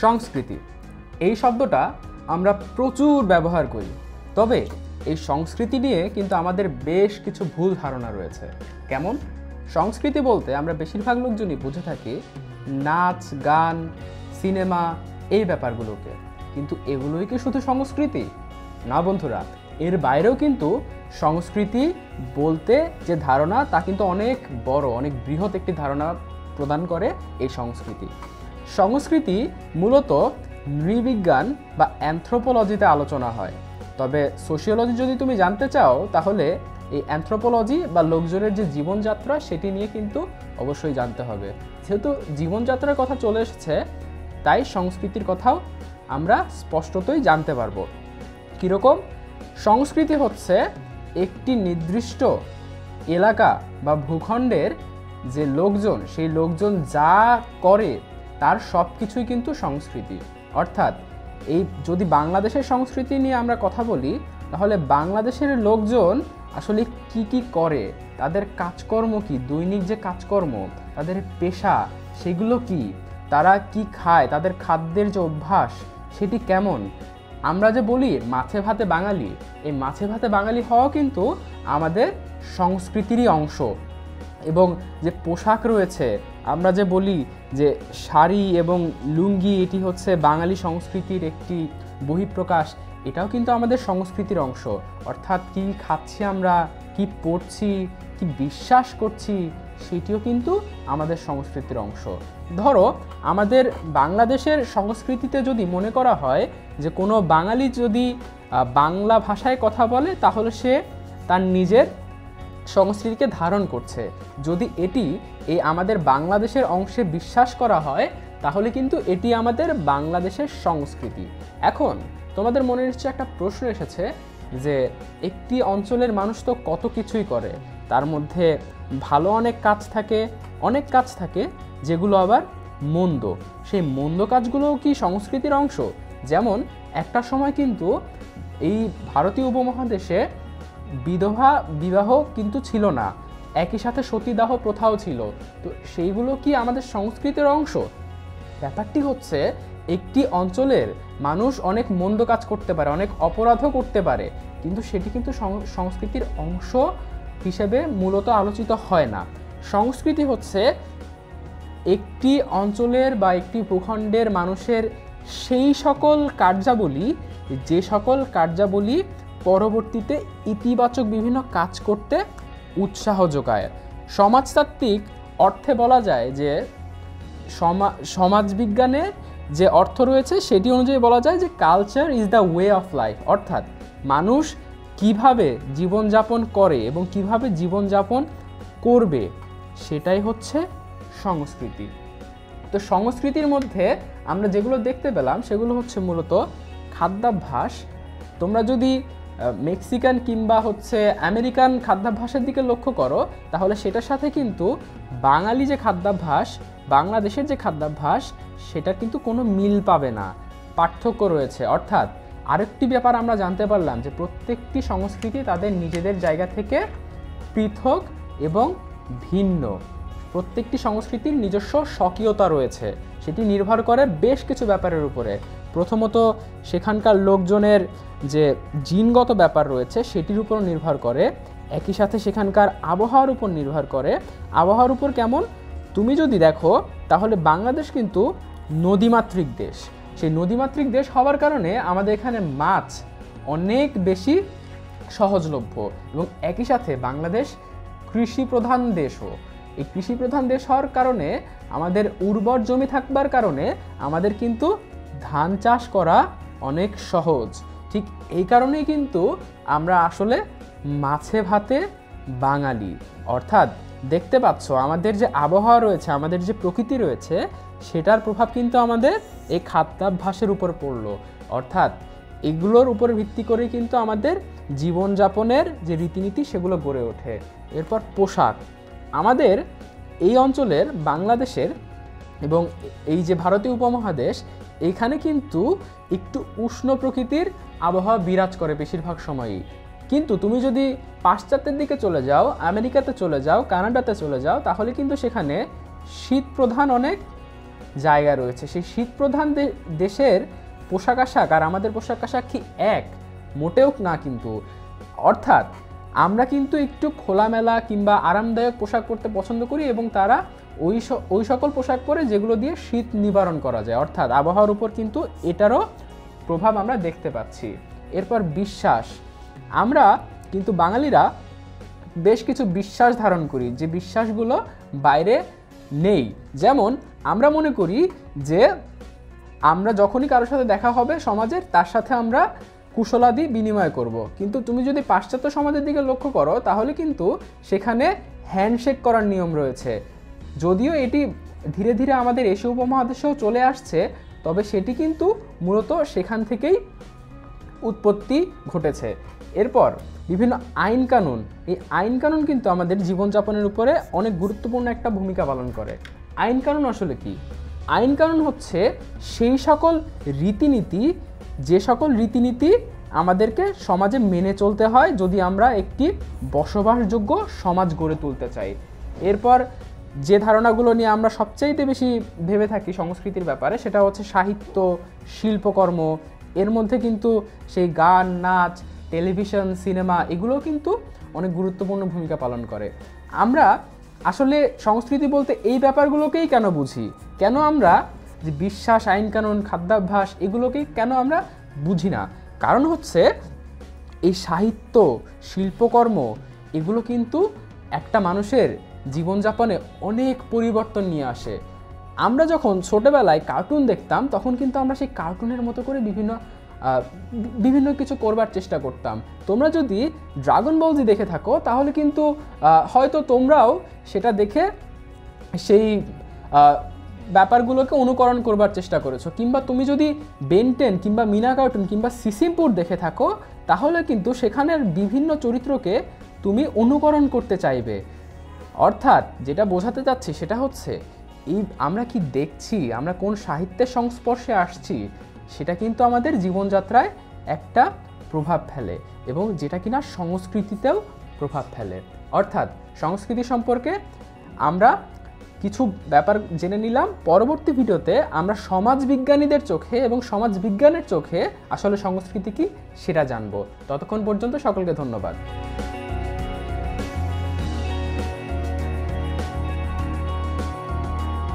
সংস্কৃতি এই শব্দটা আমরা প্রচুর ব্যবহার করি, তবে এই সংস্কৃতি নিয়ে কিন্তু আমাদের বেশ কিছু ভুল ধারণা রয়েছে। কেমন? সংস্কৃতি বলতে আমরা বেশিরভাগ লোকজনই বুঝে থাকি নাচ, গান, সিনেমা, এই ব্যাপারগুলোকে। কিন্তু এগুলোই কি শুধু সংস্কৃতি? না বন্ধুরা, এর বাইরেও কিন্তু সংস্কৃতি বলতে যে ধারণা তা কিন্তু অনেক বড়, অনেক বৃহৎ একটি ধারণা প্রদান করে এই সংস্কৃতি। সংস্কৃতি মূলত নৃবিজ্ঞান বা অ্যানথ্রোপোলজিতে আলোচনা হয়, তবে সোশিওলজি যদি তুমি জানতে চাও তাহলে এই অ্যানথ্রোপোলজি বা লোকজনের যে জীবনযাত্রা সেটি নিয়ে কিন্তু অবশ্যই জানতে হবে। যেহেতু জীবনযাত্রার কথা চলে এসেছে, তাই সংস্কৃতির কথাও আমরা স্পষ্টতই জানতে পারবো। কীরকম? সংস্কৃতি হচ্ছে একটি নির্দিষ্ট এলাকা বা ভূখণ্ডের যে লোকজন, সেই লোকজন যা করে তার সব কিছুই কিন্তু সংস্কৃতি। অর্থাৎ এই যদি বাংলাদেশের সংস্কৃতি নিয়ে আমরা কথা বলি, তাহলে বাংলাদেশের লোকজন আসলে কি কি করে, তাদের কাজকর্ম কি, দৈনিক যে কাজকর্ম, তাদের পেশা সেগুলো কি, তারা কি খায়, তাদের খাদ্যের যে অভ্যাস সেটি কেমন। আমরা যে বলি মাছে ভাতে বাঙালি, এই মাছে ভাতে বাঙালি হওয়া কিন্তু আমাদের সংস্কৃতিরই অংশ। এবং যে পোশাক রয়েছে, আমরা যে বলি যে শাড়ি এবং লুঙ্গি এটি হচ্ছে বাঙালি সংস্কৃতির একটি বহিঃপ্রকাশ, এটাও কিন্তু আমাদের সংস্কৃতির অংশ। অর্থাৎ কি খাচ্ছি আমরা, কি পড়ছি, কি বিশ্বাস করছি, সেটিও কিন্তু আমাদের সংস্কৃতির অংশ। ধরো আমাদের বাংলাদেশের সংস্কৃতিতে যদি মনে করা হয় যে কোনো বাঙালি যদি বাংলা ভাষায় কথা বলে, তাহলে সে তার নিজের সংস্কৃতিকে ধারণ করছে। যদি এটি এই আমাদের বাংলাদেশের অংশে বিশ্বাস করা হয়, তাহলে কিন্তু এটি আমাদের বাংলাদেশের সংস্কৃতি। এখন তোমাদের মনে নিশ্চয়ই একটা প্রশ্ন এসেছে যে একটি অঞ্চলের মানুষ তো কত কিছুই করে, তার মধ্যে ভালো অনেক কাজ থাকে যেগুলো আবার মন্দ। সেই মন্দ কাজগুলোও কি সংস্কৃতির অংশ? যেমন একটা সময় কিন্তু এই ভারতীয় উপমহাদেশে বিধবা বিবাহ কিন্তু ছিল না, একই সাথে সতীদাহ প্রথাও ছিল। তো সেইগুলো কি আমাদের সংস্কৃতির অংশ? ব্যাপারটি হচ্ছে একটি অঞ্চলের মানুষ অনেক মন্দ কাজ করতে পারে, অনেক অপরাধও করতে পারে, কিন্তু সেটি কিন্তু সংস্কৃতির অংশ হিসেবে মূলত আলোচিত হয় না। সংস্কৃতি হচ্ছে একটি অঞ্চলের বা একটি ভূখণ্ডের মানুষের সেই সকল কার্যাবলী, যে সকল কার্যাবলী পরবর্তীতে ইতিবাচক বিভিন্ন কাজ করতে উৎসাহ যোগায়। সমাজতাত্ত্বিক অর্থে বলা যায় যে সমাজবিজ্ঞানের যে অর্থ রয়েছে সেটি অনুযায়ী বলা যায় যে culture is the way of life. অর্থাৎ মানুষ কিভাবে জীবনযাপন করে এবং কিভাবে জীবনযাপন করবে, সেটাই হচ্ছে সংস্কৃতি। তো সংস্কৃতির মধ্যে আমরা যেগুলো দেখতে পেলাম সেগুলো হচ্ছে মূলত খাদ্যাভ্যাস। তোমরা যদি মেক্সিকান কিংবা হচ্ছে আমেরিকান খাদ্যাভ্যাসের দিকে লক্ষ্য করো, তাহলে সেটার সাথে কিন্তু বাঙালি যে খাদ্যাভ্যাস, বাংলাদেশের যে খাদ্যাভ্যাস, সেটা কিন্তু কোনো মিল পাবে না, পার্থক্য রয়েছে। অর্থাৎ আরেকটি ব্যাপার আমরা জানতে পারলাম যে প্রত্যেকটি সংস্কৃতি তাদের নিজেদের জায়গা থেকে পৃথক এবং ভিন্ন। প্রত্যেকটি সংস্কৃতির নিজস্ব স্বকীয়তা রয়েছে, সেটি নির্ভর করে বেশ কিছু ব্যাপারের উপরে। প্রথমত সেখানকার লোকজনের যে জিনগত ব্যাপার রয়েছে সেটির উপর নির্ভর করে, একই সাথে সেখানকার আবহাওয়ার উপর নির্ভর করে। আবহাওয়ার উপর কেমন? তুমি যদি দেখো তাহলে বাংলাদেশ কিন্তু নদীমাতৃক দেশ। সেই নদীমাতৃক দেশ হওয়ার কারণে আমাদের এখানে মাছ অনেক বেশি সহজলভ্য, এবং একই সাথে বাংলাদেশ কৃষি প্রধান দেশও। এই কৃষি প্রধান দেশ হওয়ার কারণে আমাদের উর্বর জমি থাকবার কারণে আমাদের কিন্তু ধান চাষ করা অনেক সহজ। ঠিক এই কারণেই কিন্তু আমরা আসলে মাছে ভাতে বাঙালি। অর্থাৎ দেখতে পাচ্ছ আমাদের যে আবহাওয়া রয়েছে, আমাদের যে প্রকৃতি রয়েছে, সেটার প্রভাব কিন্তু আমাদের এই খাদ্যাভ্যাসের উপর পড়লো। অর্থাৎ এগুলোর উপর ভিত্তি করে কিন্তু আমাদের জীবনযাপনের যে রীতিনীতি সেগুলো গড়ে ওঠে। এরপর পোশাক। আমাদের এই অঞ্চলের বাংলাদেশের এবং এই যে ভারতীয় উপমহাদেশ, এইখানে কিন্তু একটু উষ্ণ প্রকৃতির আবহাওয়া বিরাজ করে বেশিরভাগ সময়ই। কিন্তু তুমি যদি পাশ্চাত্যের দিকে চলে যাও, আমেরিকাতে চলে যাও, কানাডাতে চলে যাও, তাহলে কিন্তু সেখানে শীত প্রধান অনেক জায়গা রয়েছে। সেই শীত প্রধান দেশের পোশাক আশাক আর আমাদের পোশাক আশাক কি এক? মোটেও না কিন্তু। অর্থাৎ আমরা কিন্তু একটু খোলামেলা কিংবা আরামদায়ক পোশাক পরতে পছন্দ করি এবং তারা ওই সকল পোশাক পরে যেগুলো দিয়ে শীত নিবারণ করা যায়। অর্থাৎ আবহাওয়ার উপর কিন্তু এটারও প্রভাব আমরা দেখতে পাচ্ছি। এরপর বিশ্বাস, আমরা কিন্তু বাঙালিরা বেশ কিছু বিশ্বাস ধারণ করি যে বিশ্বাসগুলো বাইরে নেই। যেমন আমরা মনে করি যে আমরা যখনই কারোর সাথে দেখা হবে সমাজের, তার সাথে আমরা কুশলাদি বিনিময় করব। কিন্তু তুমি যদি পাশ্চাত্য সমাজের দিকে লক্ষ্য করো তাহলে কিন্তু সেখানে হ্যান্ডশেক করার নিয়ম রয়েছে। যদিও এটি ধীরে ধীরে আমাদের এশীয় উপমহাদেশেও চলে আসছে, তবে সেটি কিন্তু মূলত সেখান থেকেই উৎপত্তি ঘটেছে। এরপর বিভিন্ন আইন কানুন, এই আইন কানুন কিন্তু আমাদের জীবনযাপনের উপরে অনেক গুরুত্বপূর্ণ একটা ভূমিকা পালন করে। আইন কানুন আসলে কি? আইন কানুন হচ্ছে সেই সকল রীতিনীতি, যে সকল রীতিনীতি আমাদেরকে সমাজে মেনে চলতে হয় যদি আমরা একটি বসবাসযোগ্য সমাজ গড়ে তুলতে চাই। এরপর যে ধারণাগুলো নিয়ে আমরা সবচাইতে বেশি ভেবে থাকি সংস্কৃতির ব্যাপারে, সেটা হচ্ছে সাহিত্য, শিল্পকর্ম। এর মধ্যে কিন্তু সেই গান, নাচ, টেলিভিশন, সিনেমা এগুলোও কিন্তু অনেক গুরুত্বপূর্ণ ভূমিকা পালন করে। আমরা আসলে সংস্কৃতি বলতে এই ব্যাপারগুলোকেই কেন বুঝি? কেন আমরা যে বিশ্বাস, আইন কানুন, খাদ্যাভ্যাস এগুলোকেই কেন আমরা বুঝি না? কারণ হচ্ছে এই সাহিত্য, শিল্পকর্ম এগুলো কিন্তু একটা মানুষের জীবনযাপনে অনেক পরিবর্তন নিয়ে আসে। আমরা যখন ছোটোবেলায় কার্টুন দেখতাম তখন কিন্তু আমরা সেই কার্টুনের মতো করে বিভিন্ন কিছু করবার চেষ্টা করতাম। তোমরা যদি ড্রাগন বল জি দেখে থাকো তাহলে কিন্তু হয়তো তোমরাও সেটা দেখে সেই ব্যাপারগুলোকে অনুকরণ করবার চেষ্টা করেছো। কিংবা তুমি যদি বেন 10 কিংবা মিনা কার্টুন কিংবা সিসিমপুর দেখে থাকো তাহলে কিন্তু সেখানের বিভিন্ন চরিত্রকে তুমি অনুকরণ করতে চাইবে। অর্থাৎ যেটা বোঝাতে চাচ্ছি সেটা হচ্ছে এই আমরা কি দেখছি, আমরা কোন সাহিত্যের সংস্পর্শে আসছি, সেটা কিন্তু আমাদের জীবনযাত্রায় একটা প্রভাব ফেলে এবং যেটা কিনা সংস্কৃতিতেও প্রভাব ফেলে। অর্থাৎ সংস্কৃতি সম্পর্কে আমরা কিছু ব্যাপার জেনে নিলাম। পরবর্তী ভিডিওতে আমরা সমাজবিজ্ঞানীদের চোখে এবং সমাজবিজ্ঞানের চোখে আসলে সংস্কৃতি কি সেটা জানবো। ততক্ষণ পর্যন্ত সকলকে ধন্যবাদ।